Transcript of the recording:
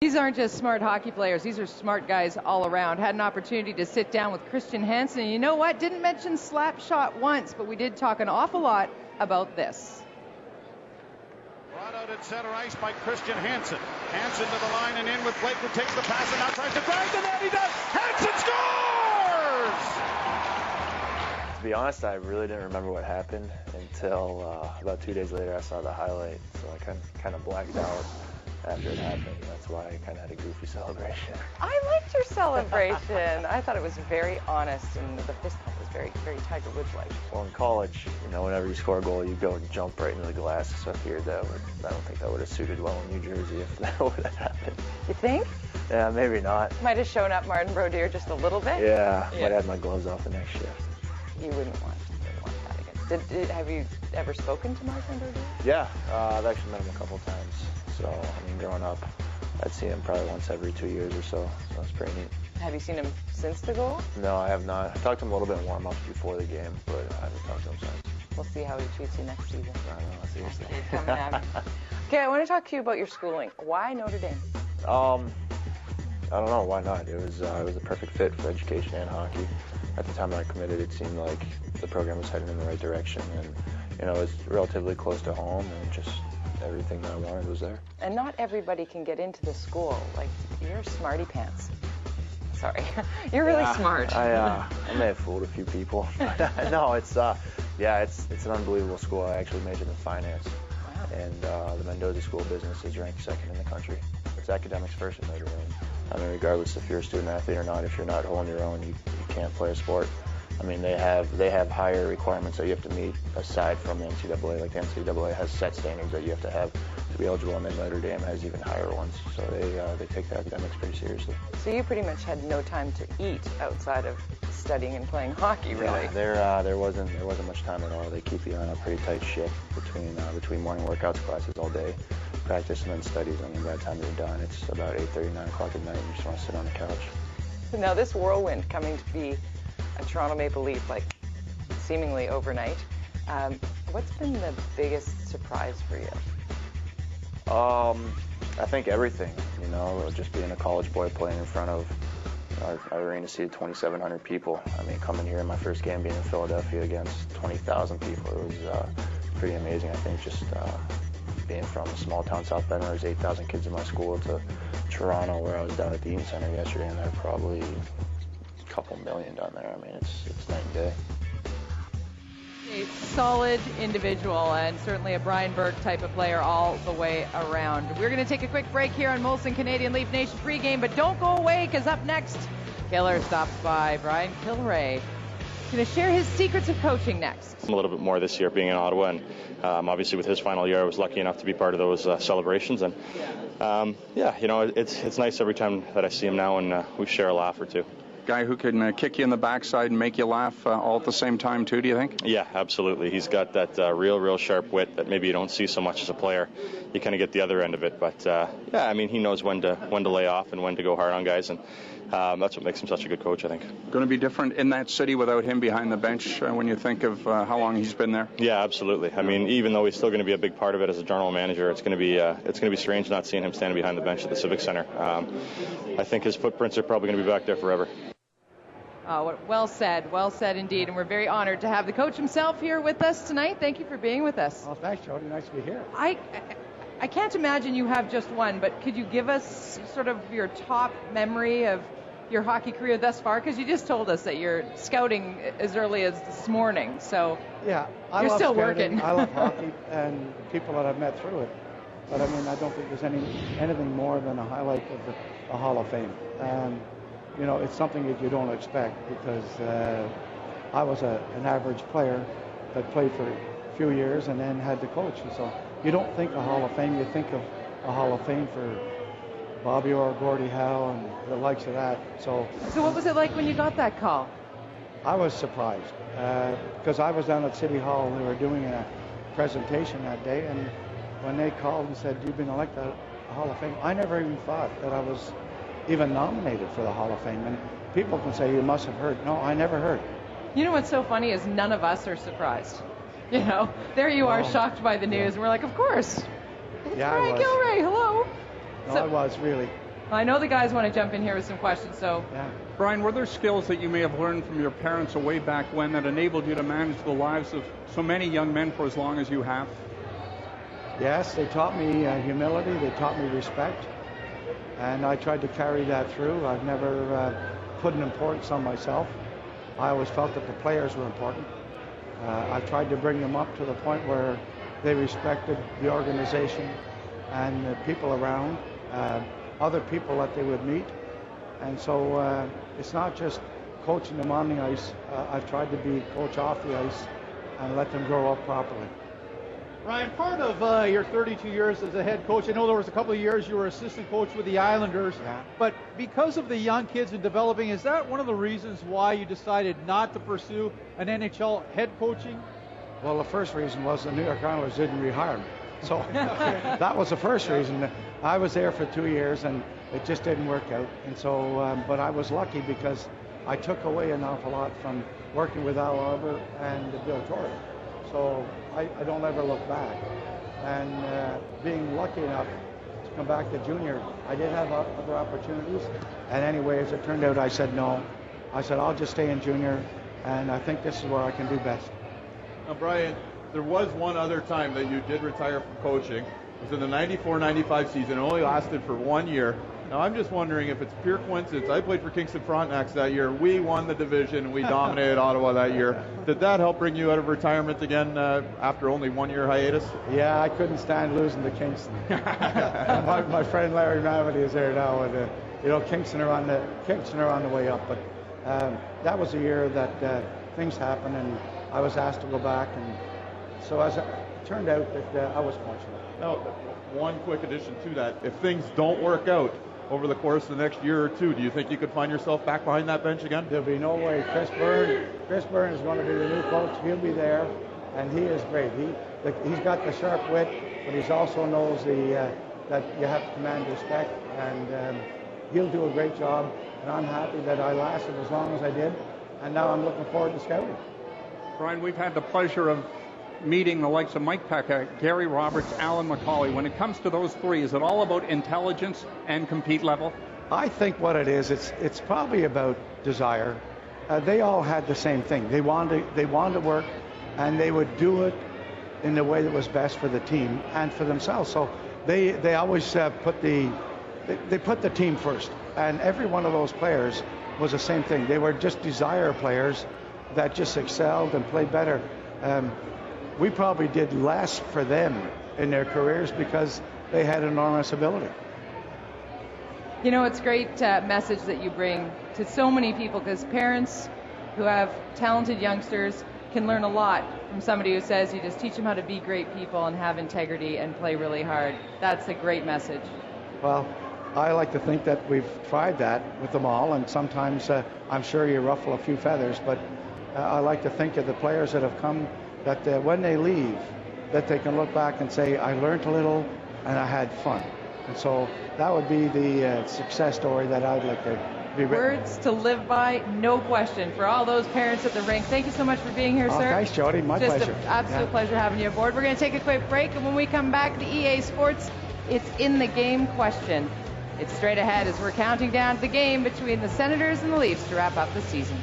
These aren't just smart hockey players. These are smart guys all around. Had an opportunity to sit down with Christian Hanson. And you know what? Didn't mention slap shot once, but we did talk an awful lot about this. Brought out at center ice by Christian Hanson. Hanson to the line and in with Blake, who takes the pass and now tries to drive to that. He does. Hanson scores! To be honest, I really didn't remember what happened until about 2 days later I saw the highlight. So I kind of blacked out after it happened. That's why I kind of had a goofy celebration. I liked your celebration. I thought it was very honest, and the fist pump was very, very Tiger Woods-like. Well, in college, whenever you score a goal, you go and jump right into the glass. So I figured I don't think that would have suited well in New Jersey if that would have happened. You think? Yeah, maybe not. Might have shown up Martin Brodeur just a little bit? Yeah, might have had my gloves off the next shift. You wouldn't want that again. Have you ever spoken to Martin Brodeur? Yeah, I've actually met him a couple times. So, growing up, I'd see him probably once every 2 years or so. So it's pretty neat. Have you seen him since the goal? No, I have not. I talked to him a little bit in warm-ups before the game, but I haven't talked to him since. We'll see how he treats you next season. I don't know, seriously. Okay, I want to talk to you about your schooling. Why Notre Dame? I don't know, why not? It was a perfect fit for education and hockey. At the time I committed, it seemed like the program was heading in the right direction, and it was relatively close to home, and just everything that I wanted was there. And not everybody can get into the school. Like, you're smarty pants. Sorry, you're really smart. I may have fooled a few people. No, it's an unbelievable school. I actually majored in finance. Wow. And the Mendoza School of Business is ranked second in the country. It's academics first in Notre Dame. Regardless if you're a student athlete or not, if you're not holding your own, you can't play a sport. They have higher requirements that you have to meet aside from the NCAA. Like the NCAA has set standards that you have to be eligible, and then Notre Dame has even higher ones. So they take the academics pretty seriously. So you pretty much had no time to eat outside of studying and playing hockey, really? Yeah, there wasn't much time at all. They keep you on a pretty tight shift between morning workouts, classes all day, practice, and then studies. By the time you're done, it's about 8:30, 9 o'clock at night, and you just want to sit on the couch. Now this whirlwind coming to be a Toronto Maple Leaf, like seemingly overnight. What's been the biggest surprise for you? I think everything. Just being a college boy playing in front of our arena seated 2,700 people. Coming here in my first game, being in Philadelphia against 20,000 people, it was pretty amazing. I think just being from a small town, South Bend, where there's 8,000 kids in my school, to Toronto, where I was down at the Eaton Center yesterday, and there are probably couple million down there. It's night and day. A solid individual, and certainly a Brian Burke type of player all the way around. We're going to take a quick break here on Molson Canadian Leaf Nation pregame, but don't go away, because up next, Killer stops by. Brian Kilrea going to share his secrets of coaching next. A little bit more this year being in Ottawa, and obviously with his final year, I was lucky enough to be part of those celebrations, and it's nice every time that I see him now, and we share a laugh or two. Guy who can kick you in the backside and make you laugh all at the same time too, do you think? Yeah, absolutely. He's got that real sharp wit that maybe you don't see so much as a player. You kind of get the other end of it, but he knows when to lay off and when to go hard on guys, and that's what makes him such a good coach, I think. Going to be different in that city without him behind the bench when you think of how long he's been there? Yeah, absolutely. Even though he's still going to be a big part of it as a general manager, it's going to be strange not seeing him standing behind the bench at the Civic Center. I think his footprints are probably going to be back there forever. Well said indeed, and we're very honored to have the coach himself here with us tonight. Thank you for being with us. Well, thanks, Jody. Nice to be here. I can't imagine you have just one, but could you give us sort of your top memory of your hockey career thus far? Because you just told us that you're scouting as early as this morning, so yeah, you're still working. I love hockey and the people that I've met through it, but I don't think there's anything more than a highlight of the Hall of Fame. It's something that you don't expect, because I was an average player that played for a few years and then had to coach. And so you don't think a Hall of Fame, you think of a Hall of Fame for Bobby Orr, Gordie Howe, and the likes of that. So what was it like when you got that call? I was surprised, because I was down at City Hall and they were doing a presentation that day, and when they called and said, "You've been elected to the Hall of Fame," I never even thought that I was even nominated for the Hall of Fame. And people can say, "You must have heard." No, I never heard. What's so funny is none of us are surprised. There you are, shocked by the news, and we're like, of course. Yeah, Brian Kilrea, hello. No, I was really. I know the guys want to jump in here with some questions, so. Yeah. Brian, were there skills that you may have learned from your parents way back when that enabled you to manage the lives of so many young men for as long as you have? Yes, they taught me humility, they taught me respect, and I tried to carry that through. I've never put an importance on myself. I always felt that the players were important. I tried to bring them up to the point where they respected the organization and the people around, other people that they would meet. And so it's not just coaching them on the ice. I've tried to be coach off the ice and let them grow up properly. Ryan, part of your 32 years as a head coach, I know there was a couple of years you were assistant coach with the Islanders, but because of the young kids and developing, is that one of the reasons why you decided not to pursue an NHL head coaching? Well, the first reason was the New York Islanders didn't rehire me. So that was the first reason. I was there for 2 years and it just didn't work out. And so, but I was lucky because I took away an awful lot from working with Al Arbour and Bill Torrey. So I don't ever look back. And being lucky enough to come back to junior, I did have other opportunities. And anyway, as it turned out, I said no. I said, I'll just stay in junior, and I think this is where I can do best. Now, Brian, there was one other time that you did retire from coaching. It was in the 94-95 season. It only lasted for 1 year. Now, I'm just wondering if it's pure coincidence. I played for Kingston Frontenacs that year. We won the division, and we dominated Ottawa that year. Did that help bring you out of retirement again after only 1 year hiatus? Yeah, I couldn't stand losing to Kingston. my friend Larry Mavity is there now, and Kingston are on the way up. But that was a year that things happened, and I was asked to go back, and so as it turned out that I was fortunate. Now, one quick addition to that: if things don't work out over the course of the next year or two, do you think you could find yourself back behind that bench again? There'll be no way. Chris Byrne is going to be the new coach. He'll be there, and he is great. He's got the sharp wit, but he also knows that you have to command respect, and he'll do a great job. And I'm happy that I lasted as long as I did, and now I'm looking forward to scouting. Brian, we've had the pleasure of meeting the likes of Mike Peca, Gary Roberts, Alan McCauley. When it comes to those three, is it all about intelligence and compete level? I think what it is, it's probably about desire. They all had the same thing. They wanted to work, and they would do it in the way that was best for the team and for themselves. So they always put the team first. And every one of those players was the same thing. They were just desire players that just excelled and played better. We probably did less for them in their careers because they had enormous ability. It's a great message that you bring to so many people, because parents who have talented youngsters can learn a lot from somebody who says you just teach them how to be great people and have integrity and play really hard. That's a great message. Well, I like to think that we've tried that with them all, and sometimes I'm sure you ruffle a few feathers, but I like to think of the players that have come, that when they leave, that they can look back and say, I learned a little and I had fun. And so that would be the success story that I'd like to be written. Words to live by, no question. For all those parents at the rink, thank you so much for being here, sir. Thanks, Jody. My pleasure. Just an absolute pleasure having you aboard. We're going to take a quick break, and when we come back, the EA Sports It's in the Game question. It's straight ahead as we're counting down to the game between the Senators and the Leafs to wrap up the season.